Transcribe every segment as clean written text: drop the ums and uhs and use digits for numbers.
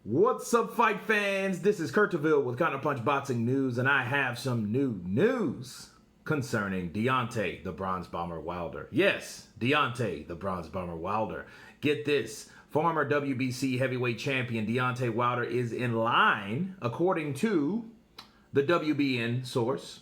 What's up, fight fans? This is Counterpunched with Counterpunched Boxing News, and I have some new news concerning Deontay, the Bronze Bomber Wilder. Yes, Deontay, the Bronze Bomber Wilder. Get this. Former WBC heavyweight champion Deontay Wilder is in line, according to the WBN source,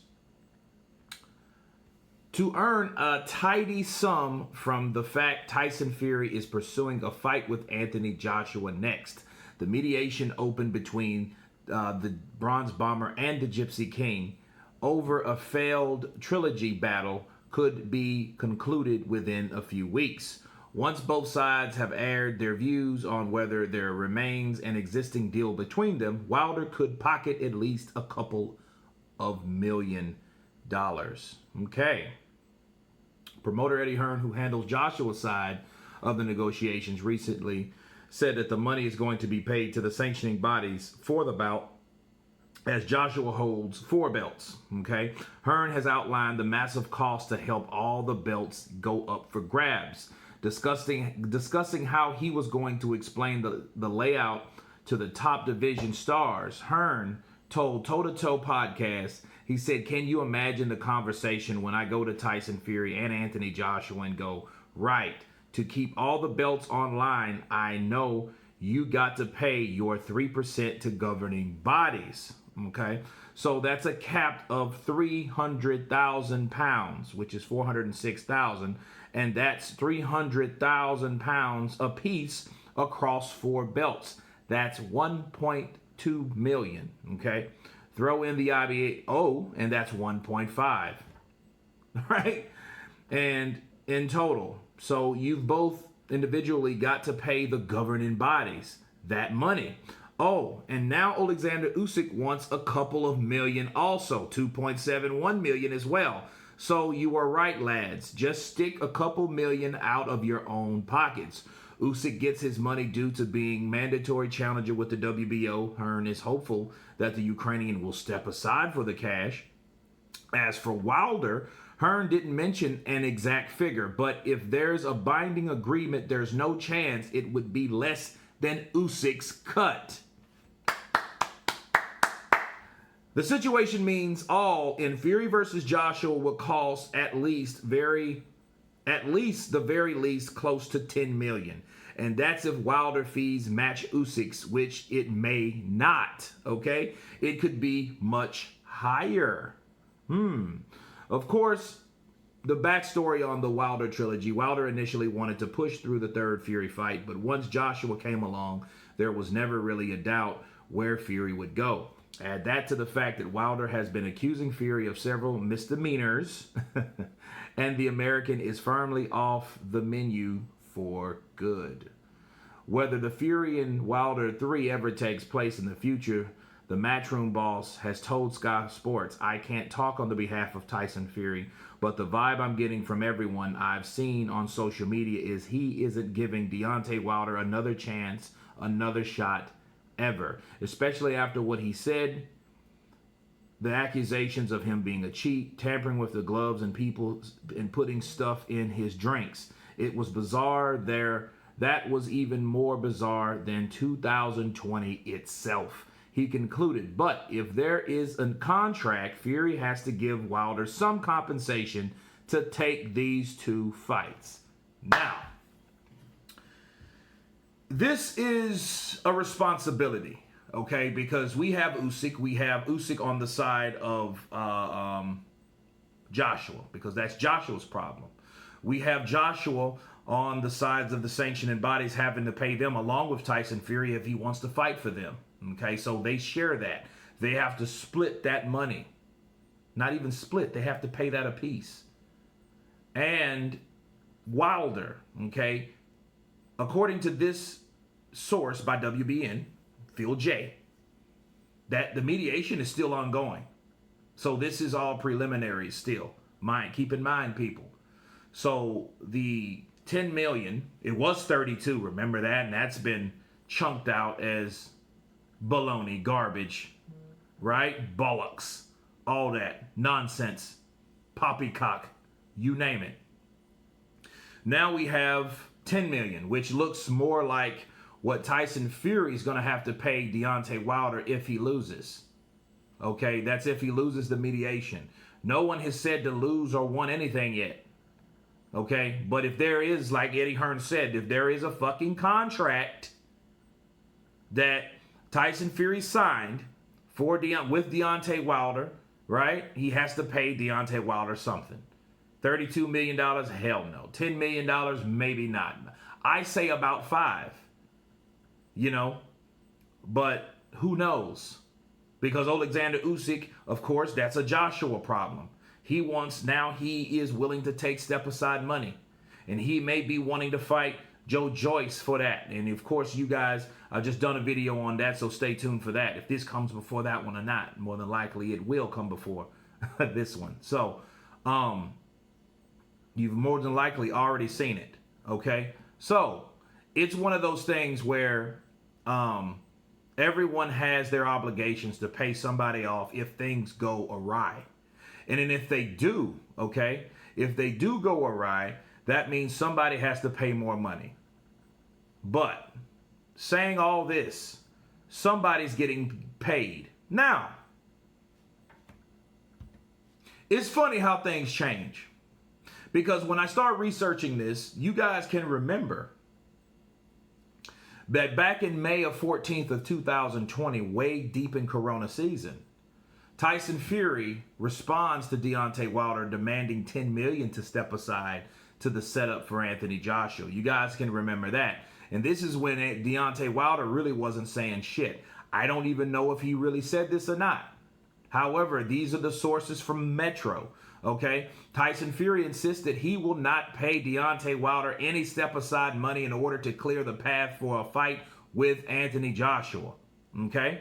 to earn a tidy sum from the fact Tyson Fury is pursuing a fight with Anthony Joshua next. The mediation opened between the Bronze Bomber and the Gypsy King over a failed trilogy battle could be concluded within a few weeks. Once both sides have aired their views on whether there remains an existing deal between them, Wilder could pocket at least a couple of $1 million. Okay. Promoter Eddie Hearn, who handles Joshua's side of the negotiations, recently said that the money is going to be paid to the sanctioning bodies for the bout, as Joshua holds 4 belts. Okay, Hearn has outlined the massive cost to help all the belts go up for grabs, discussing how he was going to explain the layout to the top division stars. Hearn told Toe to Toe podcast, he said, "Can you imagine the conversation when I go to Tyson Fury and Anthony Joshua and go, right, to keep all the belts online, I know you got to pay your 3% to governing bodies." Okay, so that's a cap of 300,000 pounds, which is 406,000, and that's 300,000 pounds a piece across 4 belts. That's 1.2 million. Okay, throw in the IBO, and that's 1.5. Right, and in total. So you've both individually got to pay the governing bodies that money. Oh, and now Alexander Usyk wants a couple of million also, 2.71 million as well. So you are right, lads. Just stick a couple million out of your own pockets. Usyk gets his money due to being mandatory challenger with the WBO. Hearn is hopeful that the Ukrainian will step aside for the cash. As for Wilder, Hearn didn't mention an exact figure, but if there's a binding agreement, there's no chance it would be less than Usyk's cut. The situation means all in Fury versus Joshua will cost at least the very least close to 10 million. And that's if Wilder fees match Usyk's, which it may not. Okay? It could be much higher. Of course, the backstory on the Wilder trilogy, Wilder initially wanted to push through the third Fury fight, but once Joshua came along, there was never really a doubt where Fury would go. Add that to the fact that Wilder has been accusing Fury of several misdemeanors, and the American is firmly off the menu for good. Whether the Fury and Wilder 3 ever takes place in the future, the Matchroom boss has told Sky Sports, "I can't talk on the behalf of Tyson Fury, but the vibe I'm getting from everyone I've seen on social media is he isn't giving Deontay Wilder another chance, another shot ever." Especially after what he said, the accusations of him being a cheat, tampering with the gloves and people, and putting stuff in his drinks. It was bizarre there. That was even more bizarre than 2020 itself. He concluded, but if there is a contract, Fury has to give Wilder some compensation to take these 2 fights. Now, this is a responsibility, okay? Because we have Usyk on the side of Joshua, because that's Joshua's problem. We have Joshua on the sides of the sanctioning bodies having to pay them along with Tyson Fury if he wants to fight for them. Okay, so they share that. They have to split that money. Not even split, they have to pay that a piece. And Wilder, okay, according to this source by WBN, Phil J, that the mediation is still ongoing. So this is all preliminary still. Keep in mind, people. So the 10 million, it was 32, remember that? And that's been chunked out as baloney, garbage, right? Bollocks, all that nonsense, poppycock, you name it. Now we have 10 million, which looks more like what Tyson Fury is going to have to pay Deontay Wilder if he loses. Okay, that's if he loses the mediation. No one has said to lose or won anything yet. Okay, but if there is, like Eddie Hearn said, if there is a fucking contract that Tyson Fury signed for with Deontay Wilder, right? He has to pay Deontay Wilder something. $32 million? Hell no. $10 million? Maybe not. I say about 5. You know, but who knows? Because Alexander Usyk, of course, that's a Joshua problem. He is willing to take step-aside money. And he may be wanting to fight Joe Joyce for that. And, of course, you guys, I've just done a video on that, so stay tuned for that. If this comes before that one or not, more than likely it will come before this one. So, you've more than likely already seen it, okay? So, it's one of those things where everyone has their obligations to pay somebody off if things go awry. And then if they do, okay, if they do go awry, that means somebody has to pay more money. But saying all this, somebody's getting paid. Now, it's funny how things change. Because when I start researching this, you guys can remember that back in May of 14th of 2020, way deep in Corona season, Tyson Fury responds to Deontay Wilder demanding $10 million to step aside to the setup for Anthony Joshua. You guys can remember that. And this is when Deontay Wilder really wasn't saying shit. I don't even know if he really said this or not. However, these are the sources from Metro. Okay, Tyson Fury insists that he will not pay Deontay Wilder any step-aside money in order to clear the path for a fight with Anthony Joshua. Okay,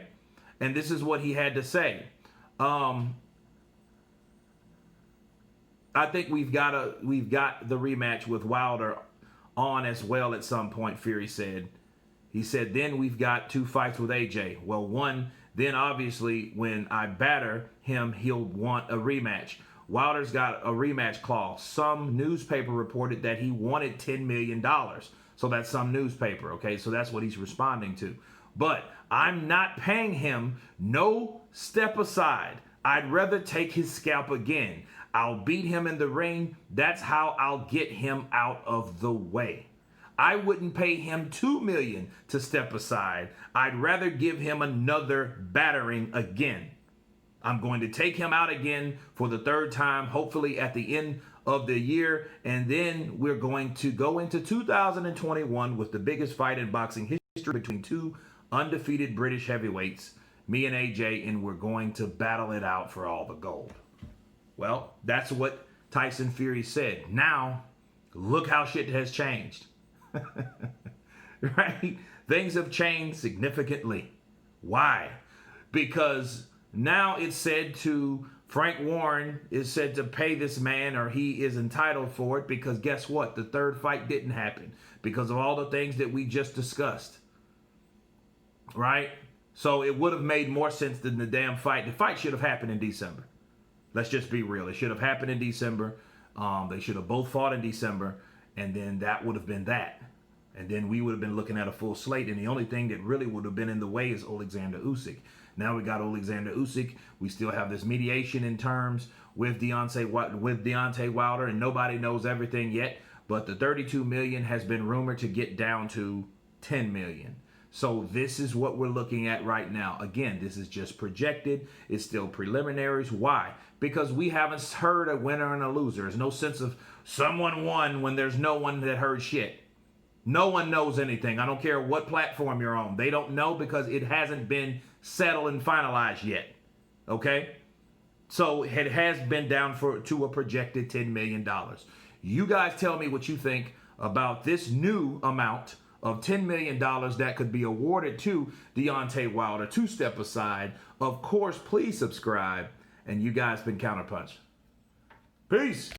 and this is what he had to say. I think we've got the rematch with Wilder on as well at some point, Fury said. He said, then we've got 2 fights with AJ. Well, one, then obviously when I batter him, he'll want a rematch. Wilder's got a rematch clause. Some newspaper reported that he wanted $10 million. So that's some newspaper, okay? So that's what he's responding to. But I'm not paying him no step aside. I'd rather take his scalp again. I'll beat him in the ring. That's how I'll get him out of the way. I wouldn't pay him $2 million to step aside. I'd rather give him another battering again. I'm going to take him out again for the 3rd time, hopefully at the end of the year. And then we're going to go into 2021 with the biggest fight in boxing history between 2 undefeated British heavyweights, me and AJ, and we're going to battle it out for all the gold. Well, that's what Tyson Fury said. Now, look how shit has changed. Right? Things have changed significantly. Why? Because now it's said to, Frank Warren is said to pay this man, or he is entitled for it, because guess what? The 3rd fight didn't happen because of all the things that we just discussed. Right? So it would have made more sense than the damn fight. The fight should have happened in December. Let's just be real. It should have happened in December. They should have both fought in December, and then that would have been that. And then we would have been looking at a full slate, and the only thing that really would have been in the way is Alexander Usyk. Now we got Alexander Usyk. We still have this mediation in terms with Deontay Wilder, and nobody knows everything yet. But the $32 million has been rumored to get down to $10 million. So this is what we're looking at right now. Again, this is just projected. It's still preliminaries. Why? Because we haven't heard a winner and a loser. There's no sense of someone won when there's no one that heard shit. No one knows anything. I don't care what platform you're on. They don't know because it hasn't been settled and finalized yet. Okay? So it has been down to a projected $10 million. You guys tell me what you think about this new amount of $10 million that could be awarded to Deontay Wilder to step aside. Of course, please subscribe. And you guys been Counterpunched. Peace.